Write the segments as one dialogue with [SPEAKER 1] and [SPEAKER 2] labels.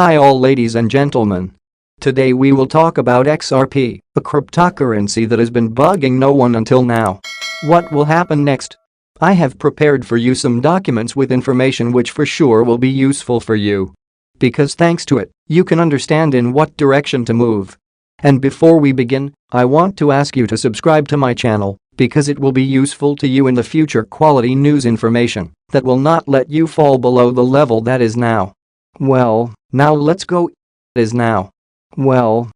[SPEAKER 1] Hi all ladies and gentlemen. Today we will talk about XRP, a cryptocurrency that has been bugging no one until now. What will happen next? I have prepared for you some documents with information which for sure will be useful for you. Because thanks to it, you can understand in what direction to move. And before we begin, I want to ask you to subscribe to my channel because it will be useful to you in the future quality news information that will not let you fall below the level that is now. Well, now let's go. Is now. Well,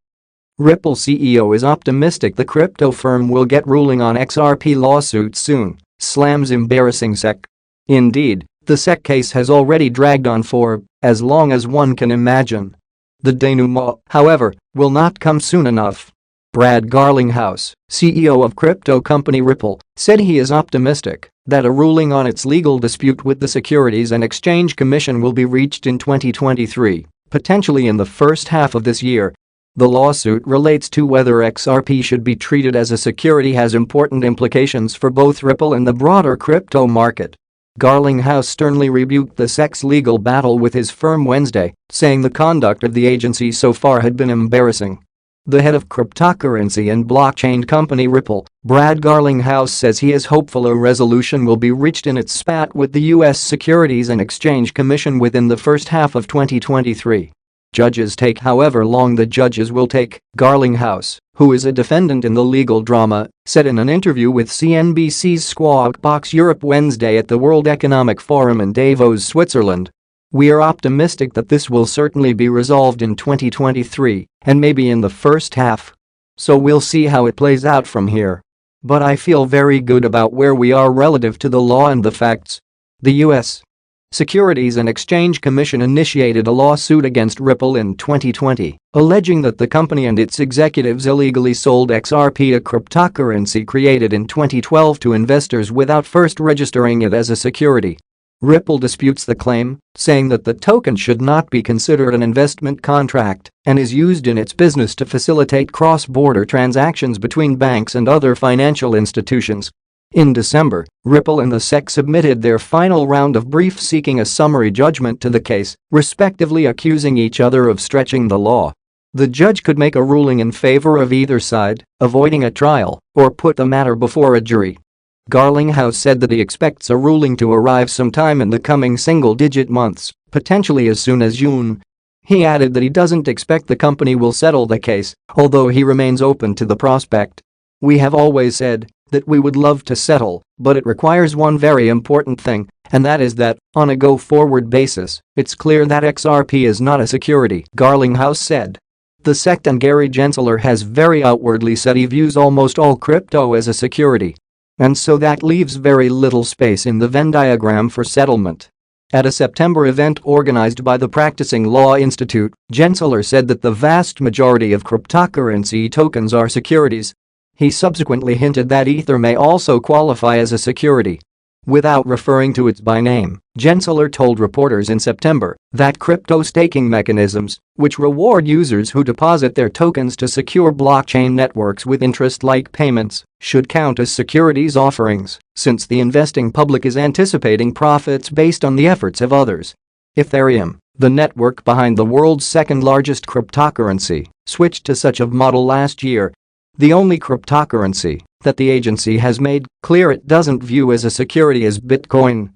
[SPEAKER 1] Ripple CEO is optimistic the crypto firm will get ruling on XRP lawsuit soon, slams embarrassing SEC. Indeed, the SEC case has already dragged on for as long as one can imagine. The denouement, however, will not come soon enough. Brad Garlinghouse, CEO of crypto company Ripple, said he is optimistic that a ruling on its legal dispute with the Securities and Exchange Commission will be reached in 2023, potentially in the first half of this year. The lawsuit relates to whether XRP should be treated as a security, has important implications for both Ripple and the broader crypto market. Garlinghouse sternly rebuked the SEC's legal battle with his firm Wednesday, saying the conduct of the agency so far had been embarrassing. The head of cryptocurrency and blockchain company Ripple, Brad Garlinghouse, says he is hopeful a resolution will be reached in its spat with the U.S. Securities and Exchange Commission within the first half of 2023. Judges take however long the judges will take, Garlinghouse, who is a defendant in the legal drama, said in an interview with CNBC's Squawk Box Europe Wednesday at the World Economic Forum in Davos, Switzerland. We are optimistic that this will certainly be resolved in 2023 and maybe in the first half. So we'll see how it plays out from here. But I feel very good about where we are relative to the law and the facts. The U.S. Securities and Exchange Commission initiated a lawsuit against Ripple in 2020, alleging that the company and its executives illegally sold XRP, a cryptocurrency created in 2012, to investors without first registering it as a security. Ripple disputes the claim, saying that the token should not be considered an investment contract and is used in its business to facilitate cross-border transactions between banks and other financial institutions. In December, Ripple and the SEC submitted their final round of briefs seeking a summary judgment to the case, respectively accusing each other of stretching the law. The judge could make a ruling in favor of either side, avoiding a trial, or put the matter before a jury. Garlinghouse said that he expects a ruling to arrive sometime in the coming single-digit months, potentially as soon as June. He added that he doesn't expect the company will settle the case, although he remains open to the prospect. We have always said that we would love to settle, but it requires one very important thing, and that is that, on a go-forward basis, it's clear that XRP is not a security, Garlinghouse said. The SEC and Gary Gensler has very outwardly said he views almost all crypto as a security. And so that leaves very little space in the Venn diagram for settlement. At a September event organized by the Practicing Law Institute, Gensler said that the vast majority of cryptocurrency tokens are securities. He subsequently hinted that Ether may also qualify as a security. Without referring to it by name, Gensler told reporters in September that crypto staking mechanisms, which reward users who deposit their tokens to secure blockchain networks with interest-like payments, should count as securities offerings, since the investing public is anticipating profits based on the efforts of others. Ethereum, the network behind the world's second-largest cryptocurrency, switched to such a model last year. The only cryptocurrency that the agency has made clear it doesn't view as a security is Bitcoin.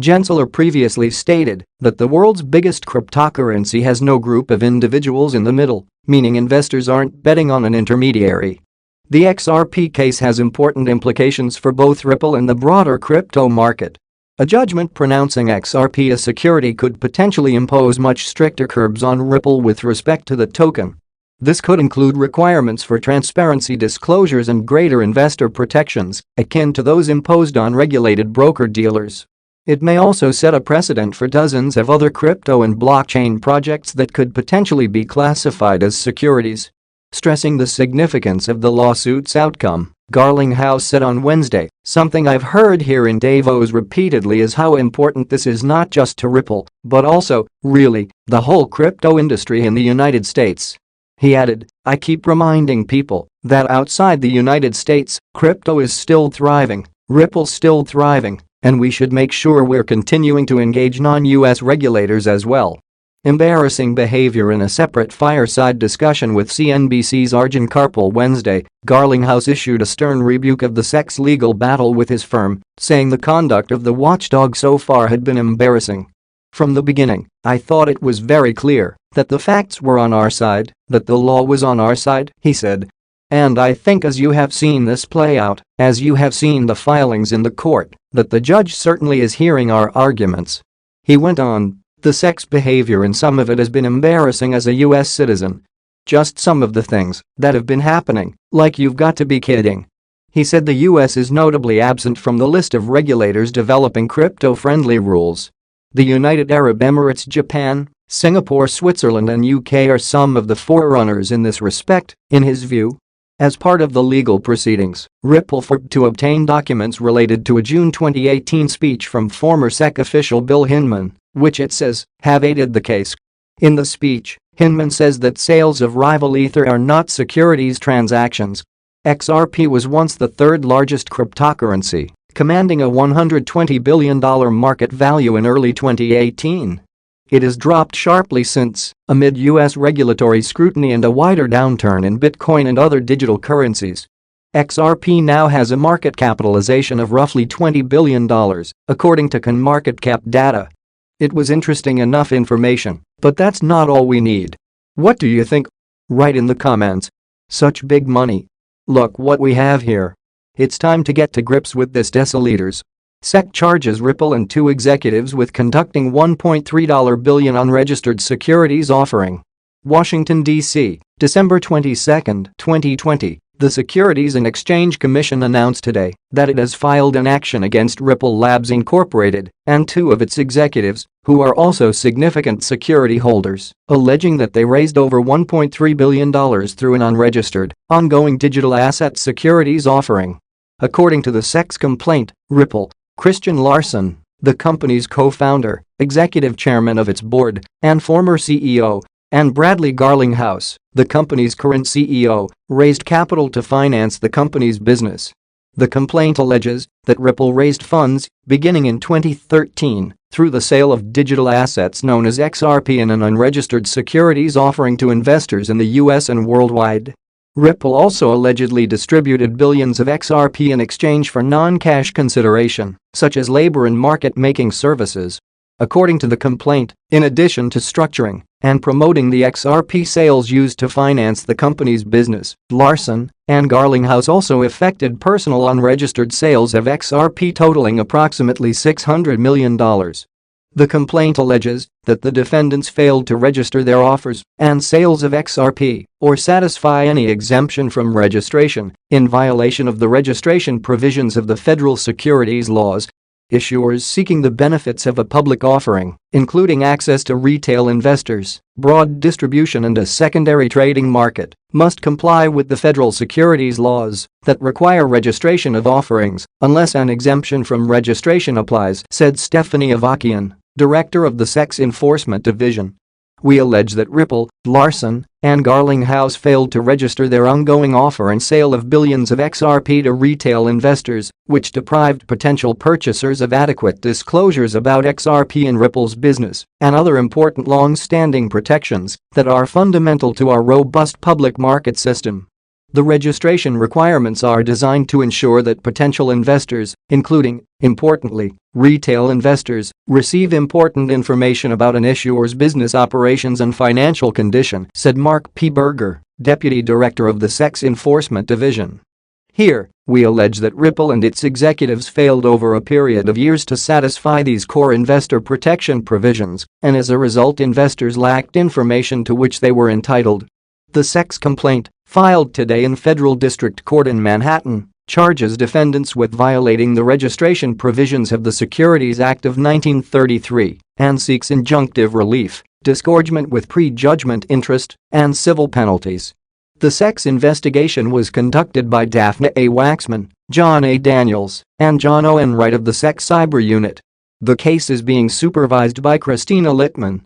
[SPEAKER 1] Gensler previously stated that the world's biggest cryptocurrency has no group of individuals in the middle, meaning investors aren't betting on an intermediary. The XRP case has important implications for both Ripple and the broader crypto market. A judgment pronouncing XRP a security could potentially impose much stricter curbs on Ripple with respect to the token. This could include requirements for transparency disclosures and greater investor protections, akin to those imposed on regulated broker-dealers. It may also set a precedent for dozens of other crypto and blockchain projects that could potentially be classified as securities. Stressing the significance of the lawsuit's outcome, Garlinghouse said on Wednesday, "Something I've heard here in Davos repeatedly is how important this is not just to Ripple, but also, really, the whole crypto industry in the United States." He added, "I keep reminding people that outside the United States, crypto is still thriving, Ripple's still thriving, and we should make sure we're continuing to engage non-US regulators as well." embarrassing behavior. In a separate fireside discussion with CNBC's Arjun Karpal Wednesday, Garlinghouse issued a stern rebuke of the sex legal battle with his firm, saying the conduct of the watchdog so far had been embarrassing. "From the beginning, I thought it was very clear that the facts were on our side, that the law was on our side," he said. "And I think as you have seen this play out, as you have seen the filings in the court, that the judge certainly is hearing our arguments." He went on, "The sex behavior in some of it has been embarrassing as a US citizen. Just some of the things that have been happening, like you've got to be kidding." He said the US is notably absent from the list of regulators developing crypto-friendly rules. The United Arab Emirates, Japan, Singapore, Switzerland and UK are some of the forerunners in this respect, in his view. As part of the legal proceedings, Ripple fought to obtain documents related to a June 2018 speech from former SEC official Bill Hinman, which it says have aided the case. In the speech, Hinman says that sales of rival Ether are not securities transactions. XRP was once the third largest cryptocurrency, commanding a $120 billion market value in early 2018. It has dropped sharply since, amid US regulatory scrutiny and a wider downturn in Bitcoin and other digital currencies. XRP now has a market capitalization of roughly $20 billion, according to CoinMarketCap data. It was interesting enough information, but that's not all we need. What do you think? Write in the comments. Such big money. Look what we have here. It's time to get to grips with this, deciliters. SEC charges Ripple and two executives with conducting $1.3 billion unregistered securities offering. Washington, D.C., December 22, 2020. The Securities and Exchange Commission announced today that it has filed an action against Ripple Labs Incorporated and two of its executives, who are also significant security holders, alleging that they raised over $1.3 billion through an unregistered, ongoing digital asset securities offering. According to the SEC's complaint, Ripple, Christian Larson, the company's co-founder, executive chairman of its board, and former CEO, and Bradley Garlinghouse, the company's current CEO, raised capital to finance the company's business. The complaint alleges that Ripple raised funds, beginning in 2013, through the sale of digital assets known as XRP in an unregistered securities offering to investors in the US and worldwide. Ripple also allegedly distributed billions of XRP in exchange for non-cash consideration, such as labor and market-making services. According to the complaint, in addition to structuring and promoting the XRP sales used to finance the company's business, Larson and Garlinghouse also effected personal unregistered sales of XRP totaling approximately $600 million. The complaint alleges that the defendants failed to register their offers and sales of XRP or satisfy any exemption from registration in violation of the registration provisions of the federal securities laws. Issuers seeking the benefits of a public offering, including access to retail investors, broad distribution and a secondary trading market, must comply with the federal securities laws that require registration of offerings unless an exemption from registration applies, said Stephanie Avakian, director of the SEC's Enforcement Division. We allege that Ripple, Larson, and Garlinghouse failed to register their ongoing offer and sale of billions of XRP to retail investors, which deprived potential purchasers of adequate disclosures about XRP and Ripple's business and other important long-standing protections that are fundamental to our robust public market system. The registration requirements are designed to ensure that potential investors, including, importantly, retail investors, receive important information about an issuer's business operations and financial condition, said Mark P. Berger, deputy director of the SEC's Enforcement Division. Here, we allege that Ripple and its executives failed over a period of years to satisfy these core investor protection provisions, and as a result investors lacked information to which they were entitled. The SEC's complaint, filed today in Federal District Court in Manhattan, charges defendants with violating the registration provisions of the Securities Act of 1933 and seeks injunctive relief, disgorgement with prejudgment interest, and civil penalties. The SEC's investigation was conducted by Daphne A. Waxman, John A. Daniels, and John O. N. Wright of the SEC Cyber Unit. The case is being supervised by Christina Littman,